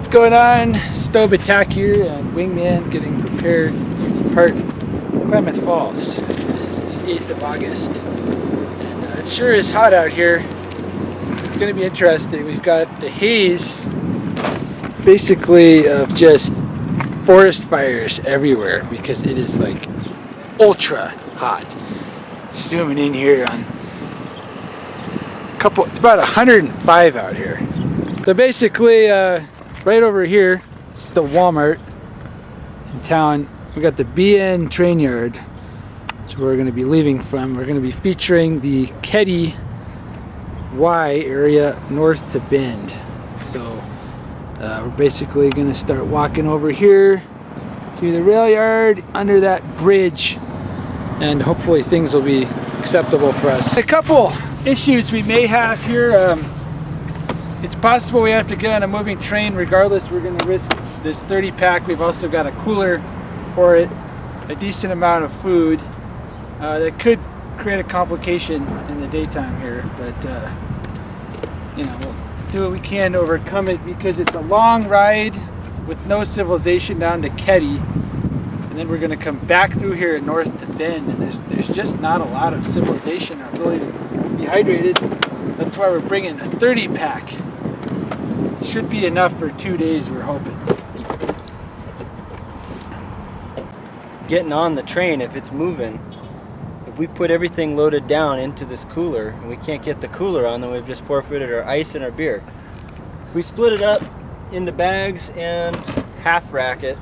What's going on? Stobe Attack here and Wingman getting prepared to depart Klamath Falls. It is the 8th of August and it sure is hot out here. It's going to be interesting. We've got the haze basically of just forest fires everywhere because it is like ultra hot. Zooming in here on it's about 105 out here. So basically right over here, it's the Walmart in town. We got the BN train yard, which we're going to be leaving from. We're going to be featuring the Keddie Wye-a area north to Bend. So we're basically going to start walking over here to the rail yard under that bridge, and hopefully things will be acceptable for us. A couple issues we may have here. It's possible we have to get on a moving train. Regardless, we're going to risk this 30 pack. We've also got a cooler for it, a decent amount of food that could create a complication in the daytime here, but you know, we'll do what we can to overcome it because it's a long ride with no civilization down to Keddie, and then we're going to come back through here north to Bend, and there's just not a lot of civilization or ability to be hydrated. That's why we're bringing a 30 pack. Should be enough for 2 days, we're hoping. Getting on the train, if it's moving, if we put everything loaded down into this cooler and we can't get the cooler on, then we've just forfeited our ice and our beer. If we split it up into bags and half rack it,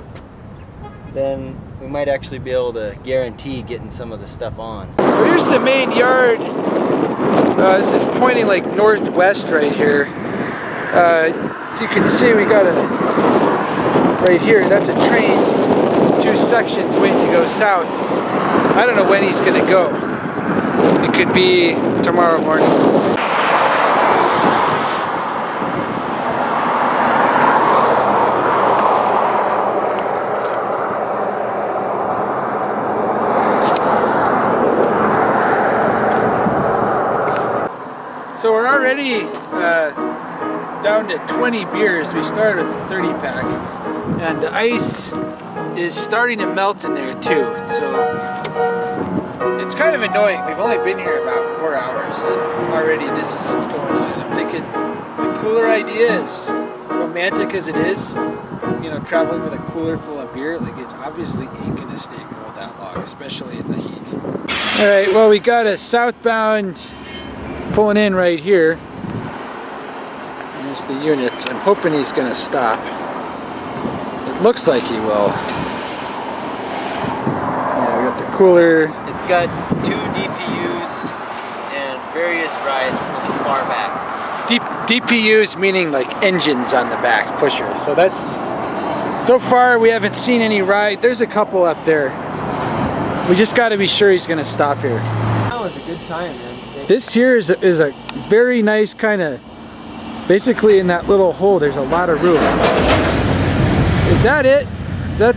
then we might actually be able to guarantee getting some of the stuff on. So here's the main yard. This is pointing like northwest right here. So you can see we got right here, that's a train, 2 sections waiting to go south. I don't know when he's gonna go. It could be tomorrow morning. So we're already down to 20 beers. We started with a 30 pack, and the ice is starting to melt in there too. So it's kind of annoying. We've only been here about 4 hours, and already this is what's going on. I'm thinking the cooler idea is, romantic as it is, you know, traveling with a cooler full of beer, like it's obviously ain't gonna stay cold that long, especially in the heat. All right, well, we got a southbound pulling in right here. There's the units. I'm hoping he's going to stop. It looks like he will. Yeah, we got the cooler. It's got 2 DPUs and various rides on the far back. DPUs meaning like engines on the back, pushers. So that's, so far we haven't seen any ride. There's a couple up there. We just got to be sure he's going to stop here. That was a good time, man. This here is a very nice kind of, basically in that little hole there's a lot of room. Is that it? Is that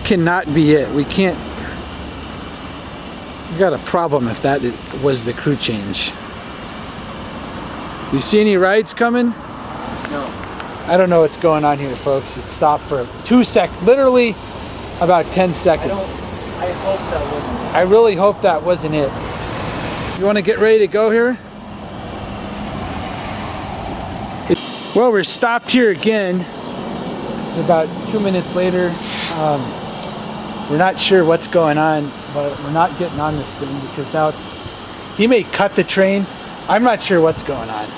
cannot be it. We can't, we got a problem if that was the crew change. You see any rides coming? No. I don't know what's going on here, folks. It stopped for 2 seconds, literally about 10 seconds. I hope that wasn't it. I really hope that wasn't it. You want to get ready to go here? Well, we're stopped here again. It's about 2 minutes later. We're not sure what's going on, but we're not getting on this thing because now he may cut the train. I'm not sure what's going on.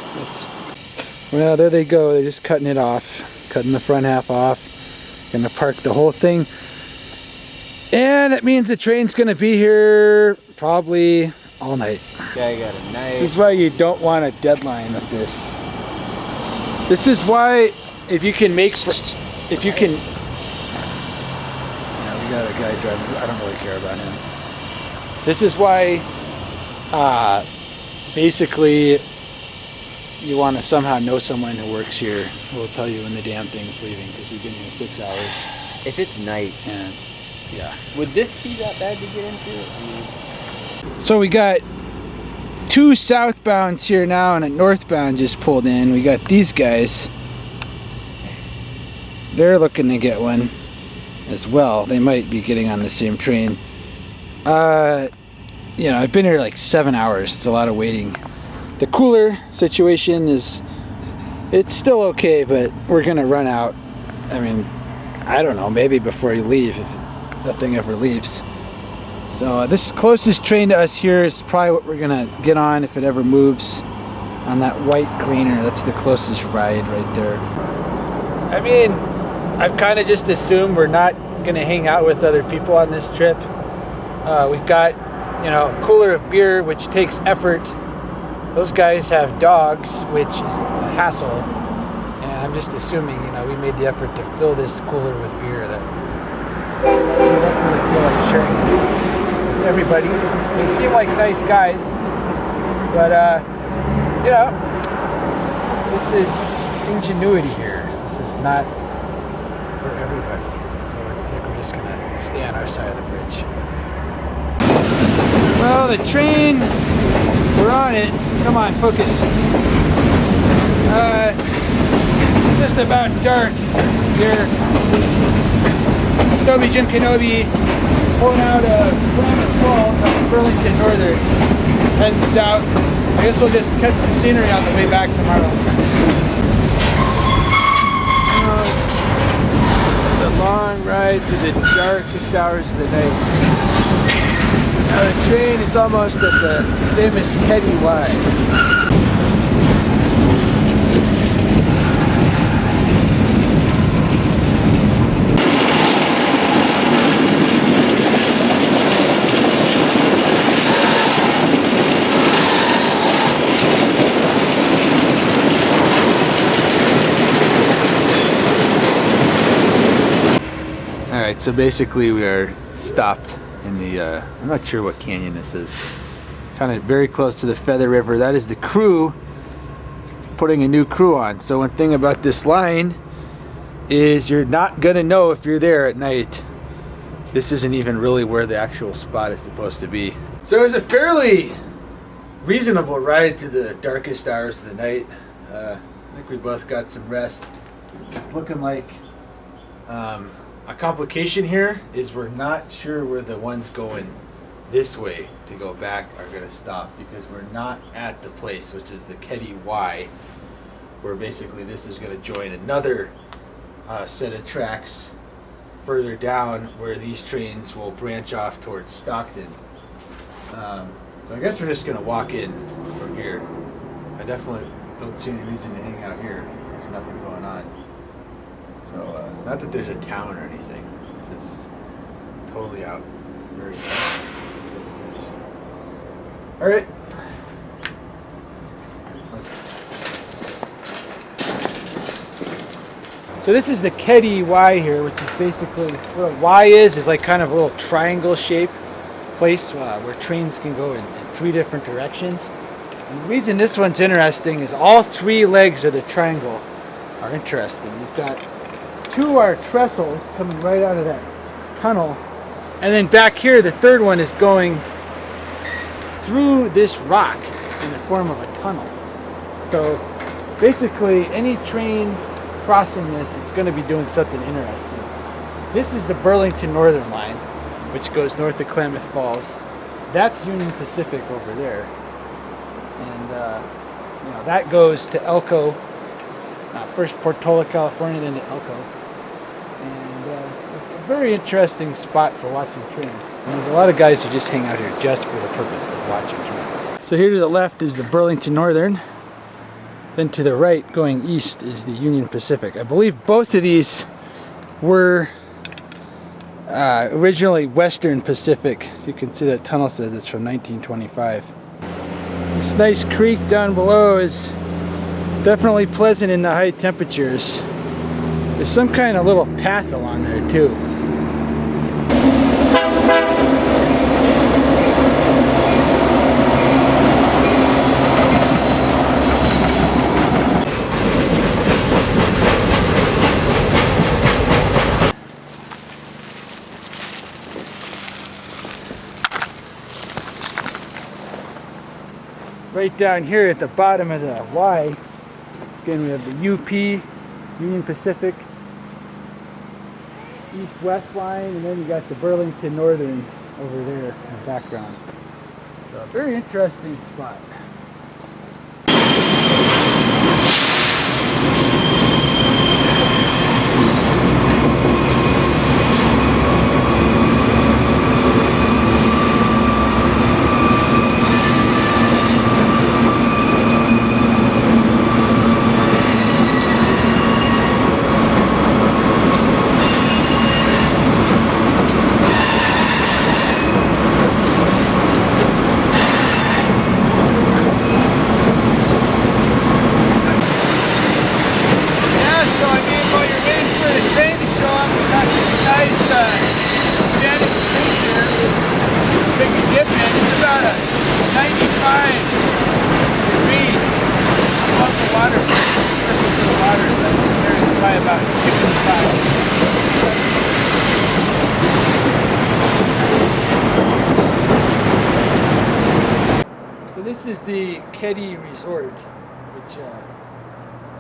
Well, there they go. They're just cutting it off, cutting the front half off. Gonna park the whole thing. And that means the train's gonna be here probably all night. Yeah, I got it. Nice. This is why you don't want a deadline with this. This is why, if you can, yeah, we got a guy driving. I don't really care about him. This is why, basically, you want to somehow know someone who works here who will tell you when the damn thing's leaving, because we've been here 6 hours. If it's night. And, yeah. Would this be that bad to get into? So we got 2 southbounds here now and a northbound just pulled in. We got these guys. they're looking to get one as well. They might be getting on the same train. You know, I've been here like 7 hours. It's a lot of waiting. The cooler situation is, it's still okay, but we're gonna run out. I mean, I don't know, maybe before you leave, if nothing ever leaves. So this closest train to us here is probably what we're gonna get on if it ever moves, on that white greener. That's the closest ride right there. I mean, I've kind of just assumed we're not gonna hang out with other people on this trip. We've got, you know, a cooler of beer, which takes effort. Those guys have dogs, which is a hassle. And I'm just assuming, you know, we made the effort to fill this cooler with beer that we don't really feel like sharing it with everybody. They seem like nice guys, but you know, this is ingenuity here. This is not for everybody. So I think we're just gonna stay on our side of the bridge. Well, the train, we're on it. Come on, focus. It's just about dark here. Stobe Jim Kenobi pulling out of Klamath Falls on Burlington Northern, heading south. I guess we'll just catch the scenery on the way back tomorrow. It's a long ride to the darkest hours of the night. Now the train is almost at the famous Keddie Wye-a. Alright, so basically we are stopped in the, I'm not sure what canyon this is. Kind of very close to the Feather River. That is the crew putting a new crew on. So one thing about this line is you're not gonna know if you're there at night. This isn't even really where the actual spot is supposed to be. So it was a fairly reasonable ride to the darkest hours of the night. I think we both got some rest. Looking like a complication here is we're not sure where the ones going this way to go back are going to stop, because we're not at the place, which is the Keddie Wye, where basically this is going to join another set of tracks further down where these trains will branch off towards Stockton. So I guess we're just going to walk in from here. I definitely don't see any reason to hang out here. There's nothing going on. So, not that there's a town or anything. This is totally out. Very Alright. So this is the Keddie Wye here, which is basically, what a Y is like kind of a little triangle shape place where trains can go in 3 different directions. And the reason this one's interesting is all 3 legs of the triangle are interesting. You've got 2 are trestles coming right out of that tunnel, and then back here the 3rd one is going through this rock in the form of a tunnel. So basically any train crossing this, it's going to be doing something interesting. This is the Burlington Northern line, which goes north of Klamath Falls. That's Union Pacific over there, and you know, that goes to Elko, first Portola, California, then to Elko. And it's a very interesting spot for watching trains. And there's a lot of guys who just hang out here just for the purpose of watching trains. So here to the left is the Burlington Northern. Then to the right, going east, is the Union Pacific. I believe both of these were originally Western Pacific. So you can see that tunnel says it's from 1925. This nice creek down below is definitely pleasant in the high temperatures. There's some kind of little path along there too. Right down here at the bottom of the Y, again we have the UP, Union Pacific, east-west line, and then you got the Burlington Northern over there in the background. So a very interesting spot. This is the Keddie Resort, which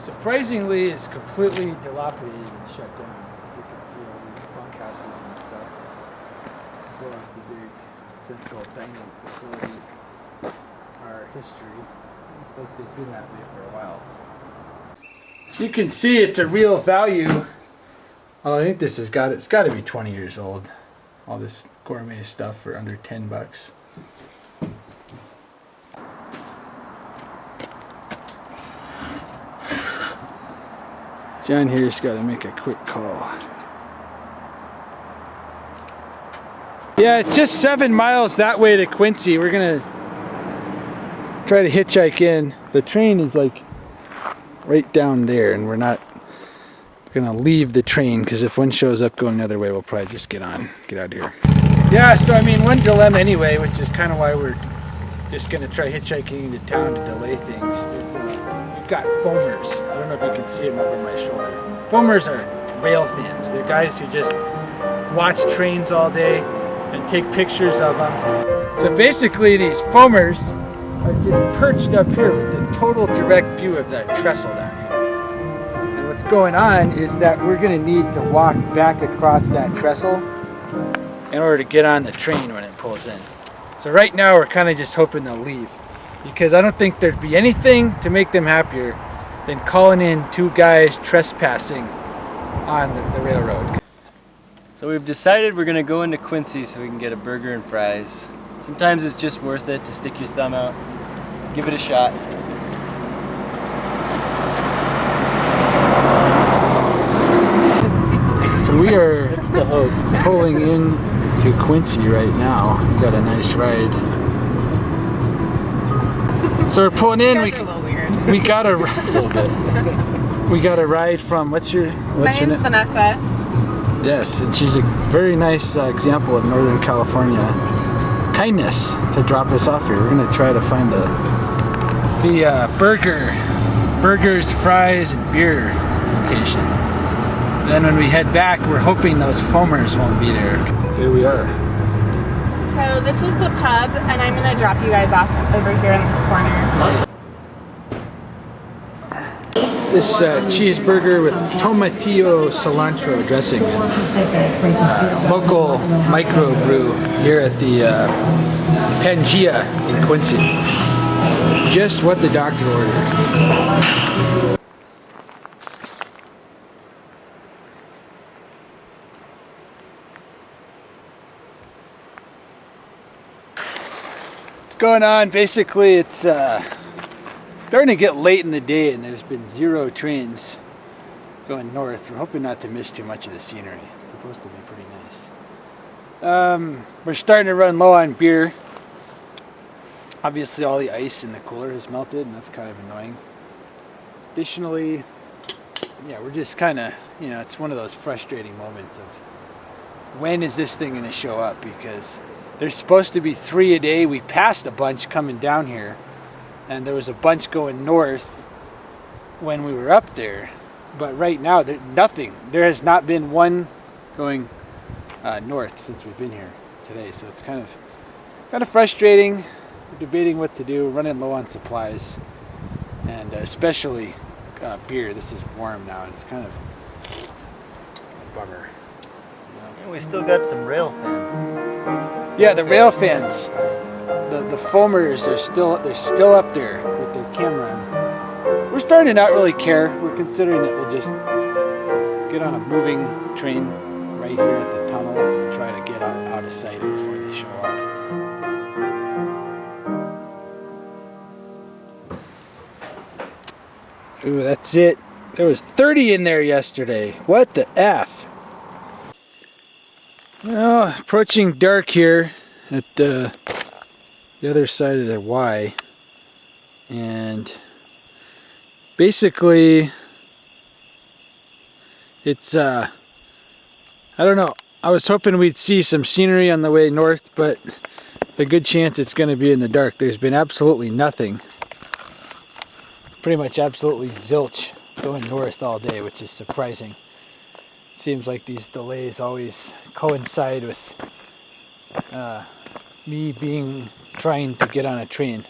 surprisingly is completely dilapidated and shut down. You can see all these bunkhouses and stuff, as well as the big central dining facility. Our history looks like they've been that way for a while. You can see it's a real value. Oh, I think this has it's got to be 20 years old. All this gourmet stuff for under $10. John here's got to make a quick call. Yeah, it's just 7 miles that way to Quincy. We're gonna try to hitchhike in. The train is like right down there, and we're not gonna leave the train because if one shows up going another way, we'll probably just get out of here. Yeah, so I mean, one dilemma anyway, which is kind of why we're just gonna try hitchhiking into town to delay things. Is, we've got foamers. I don't know if you can see them over my shoulder. Foamers are rail fans. They're guys who just watch trains all day and take pictures of them. So basically these foamers are just perched up here with the total direct view of that trestle down here. And what's going on is that we're going to need to walk back across that trestle in order to get on the train when it pulls in. So right now we're kind of just hoping they'll leave, because I don't think there'd be anything to make them happier than calling in two guys trespassing on the railroad. So we've decided we're gonna go into Quincy so we can get a burger and fries. Sometimes it's just worth it to stick your thumb out, give it a shot. So we are pulling in to Quincy right now. We got a nice ride. So we're pulling in. We got a little bit. We got a ride from what's your name's Vanessa. Yes, and she's a very nice example of Northern California kindness to drop us off here. We're gonna try to find the burgers, fries, and beer location. Then when we head back, we're hoping those foamers won't be there. Here we are. So this is the pub, and I'm gonna drop you guys off over here in this corner. This cheeseburger with tomatillo cilantro dressing and local microbrew here at the Pangea in Quincy. Just what the doctor ordered. What's going on? Basically, it's starting to get late in the day and there's been 0 trains going north. We're hoping not to miss too much of the scenery. It's supposed to be pretty nice. We're starting to run low on beer. Obviously all the ice in the cooler has melted and that's kind of annoying. Additionally, yeah, we're just kind of, you know, it's one of those frustrating moments of when is this thing going to show up, because there's supposed to be 3 a day. We passed a bunch coming down here. And there was a bunch going north when we were up there, but right now there's nothing. There has not been one going north since we've been here today, so it's kind of frustrating. We're debating what to do, running low on supplies, and especially beer. This is warm now, and it's kind of a bummer. And we still got some rail fan. Yeah, the rail fans, the foamers are still up there with their camera on. We're starting to not really care. We're considering that we'll just get on a moving train right here at the tunnel and try to get out of sight before they show up. Ooh, that's it. There was 30 in there yesterday. What the F? Well, approaching dark here at the other side of the Y. And basically, it's, I don't know. I was hoping we'd see some scenery on the way north, but a good chance it's going to be in the dark. There's been absolutely nothing. Pretty much absolutely zilch going north all day, which is surprising. It seems like these delays always coincide with me trying to get on a train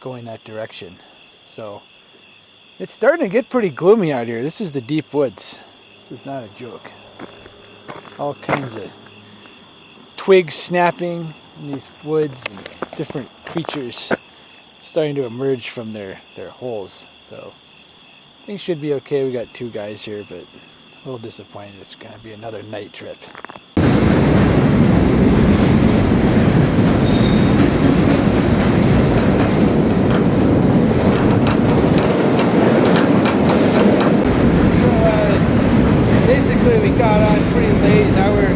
going that direction. So it's starting to get pretty gloomy out here. This is the deep woods. This is not a joke. All kinds of twigs snapping in these woods and different creatures starting to emerge from their holes. So things should be okay. We got 2 guys here, but a little disappointed it's going to be another night trip. Basically we got on pretty late. Now we're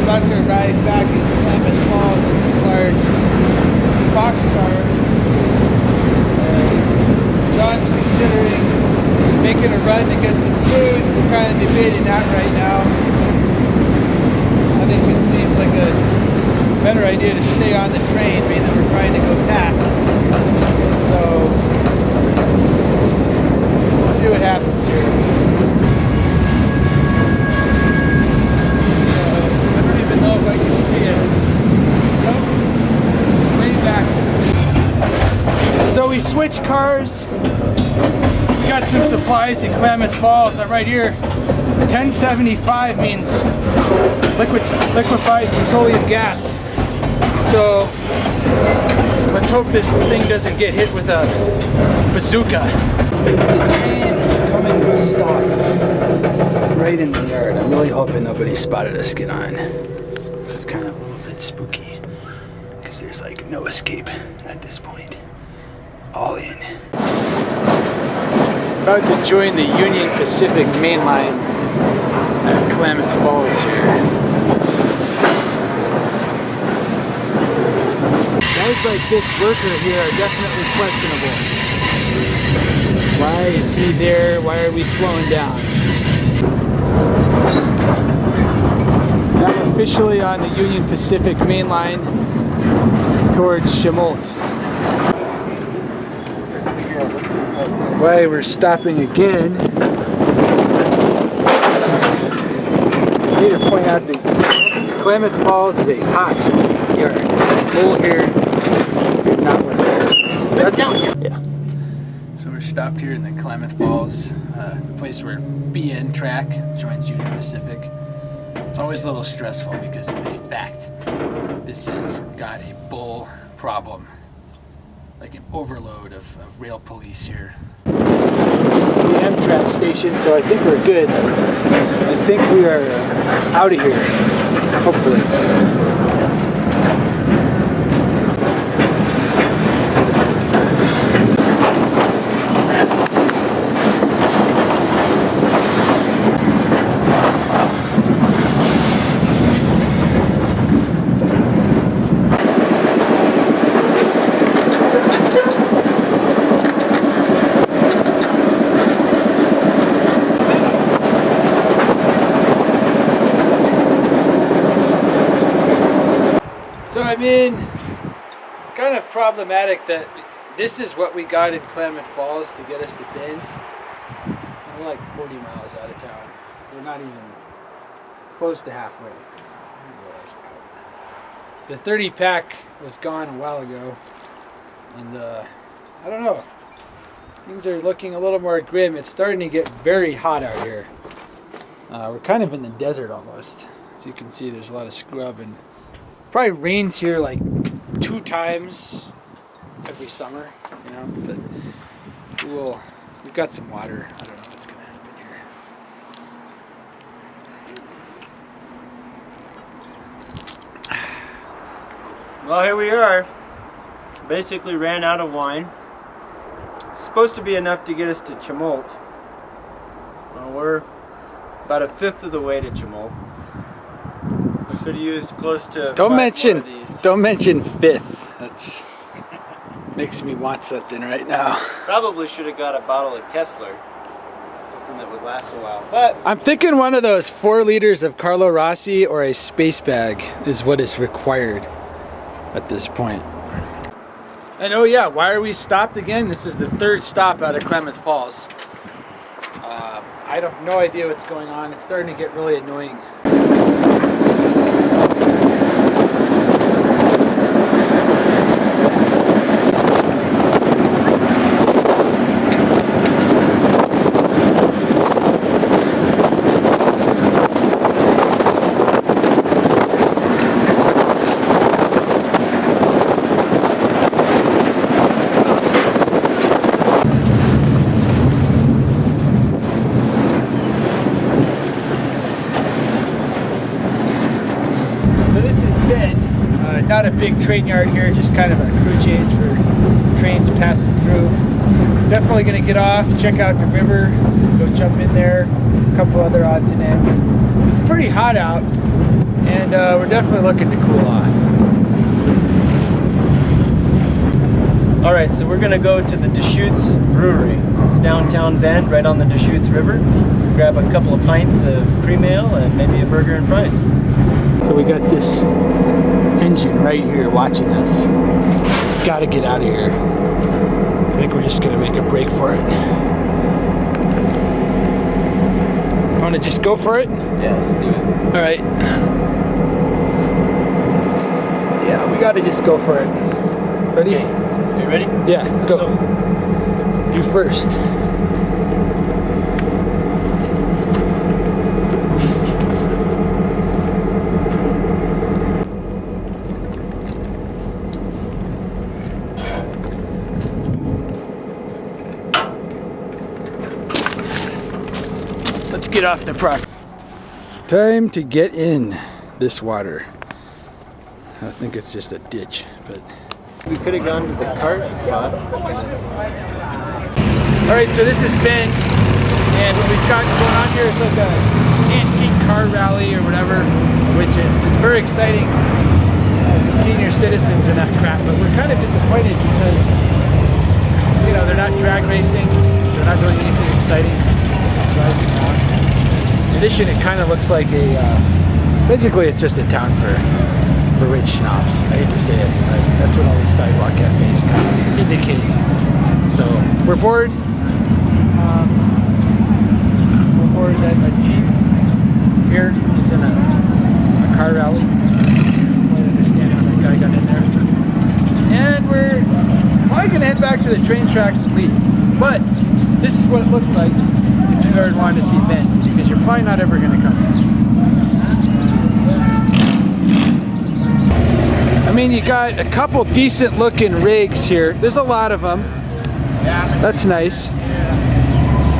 about to arrive back in Klamath Falls with this large boxcar. John's considering making a run to get some food. We're kind of debating that right now. I think it seems like a better idea to stay on the train, being that we're trying to go past. So we'll see what happens here. I don't even know if I can see it. Nope. Way back. So we switched cars. We got some supplies in Klamath Falls. I'm right here. 1075 means liquefied petroleum gas. So let's hope this thing doesn't get hit with a bazooka. The train is coming to a stop right in the yard. I'm really hoping nobody spotted us get on. It's kind of a little bit spooky because there's like no escape at this point. All in. About to join the Union Pacific mainline at Klamath Falls here. Guys like this worker here are definitely questionable. Why is he there? Why are we slowing down? I'm officially on the Union Pacific mainline towards Chemult. Why we're stopping again. I need to point out that Klamath Falls is a hot yard. Cool here, not one of those. Yeah. So we're stopped here in the Klamath Falls, the place where BN track joins Union Pacific. It's always a little stressful because it's a fact. This has got a bull problem. Like an overload of rail police here. This is the Amtrak station, so I think we're good. I think we are out of here, hopefully. I mean, it's kind of problematic that this is what we got in Klamath Falls to get us to Bend. We're like 40 miles out of town. We're not even close to halfway. The 30 pack was gone a while ago, and I don't know. Things are looking a little more grim. It's starting to get very hot out here. We're kind of in the desert almost. As you can see, there's a lot of scrub, and probably rains here like 2 times every summer, you know, but we've got some water. I don't know what's gonna happen here. Well, here we are. Basically ran out of wine. It's supposed to be enough to get us to Chumult. Well, we're about 1/5 of the way to Chumult. We could have used close to Don't 5 mention more of these. 5th. That's makes me want something right now. Probably should have got a bottle of Kessler. Something that would last a while. But I'm thinking one of those 4 liters of Carlo Rossi or a space bag is what is required at this point. And oh yeah, why are we stopped again? This is the 3rd stop out of Klamath Falls. I have no idea what's going on. It's starting to get really annoying. Not a big train yard here, just kind of a crew change for trains passing through. Definitely going to get off, check out the river, go jump in there, a couple other odds and ends. It's pretty hot out, and we're definitely looking to cool off. alright, so we're going to go to the Deschutes Brewery. It's downtown Bend, right on the Deschutes River. Grab a couple of pints of cream ale and maybe a burger and fries. So we got this engine right here watching us. Gotta get out of here. I think we're just gonna make a break for it. Wanna just go for it? Yeah, let's do it. Alright. Yeah, we gotta just go for it. Ready? Okay. You ready? Yeah, Let's go. You first. Let's get off the property. Time to get in this water. I think it's just a ditch, but... We could have gone to the cart spot. Alright, so this is Ben, and what we've got going on here is like a antique car rally or whatever, which is very exciting. Senior citizens and that crap, but we're kind of disappointed because, you know, they're not drag racing, they're not doing anything exciting. In addition, it kind of looks like a, basically it's just a town for rich snobs. I hate to say it, but that's what all these sidewalk cafes kind of indicate. So, we're bored. We're bored that a Jeep here is in a car rally. I don't understand how that guy got in there. And we're probably going to head back to the train tracks and leave. But, this is what it looks like if you've ever wanted to see Ben, because you're probably not ever going to come here. I mean, you got a couple decent looking rigs here. There's a lot of them. That's nice.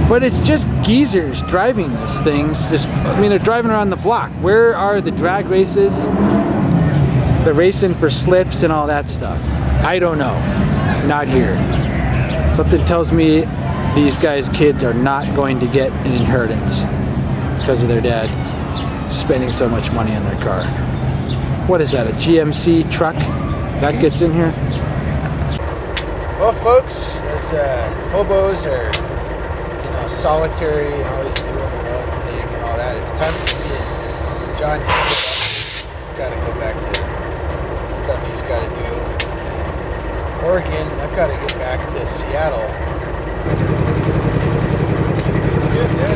But it's just geezers driving these things. Just, I mean, they're driving around the block. Where are the drag races? The racing for slips and all that stuff? I don't know. Not here. Something tells me these guys' kids are not going to get an inheritance because of their dad spending so much money on their car. What is that, a GMC truck that gets in here? Well, folks, as hobos are, you know, solitary and always doing their own thing and all that, it's time for me and John to get up. He's got to go back to the stuff he's got to do. Oregon, I've got to get back to Seattle. Good day.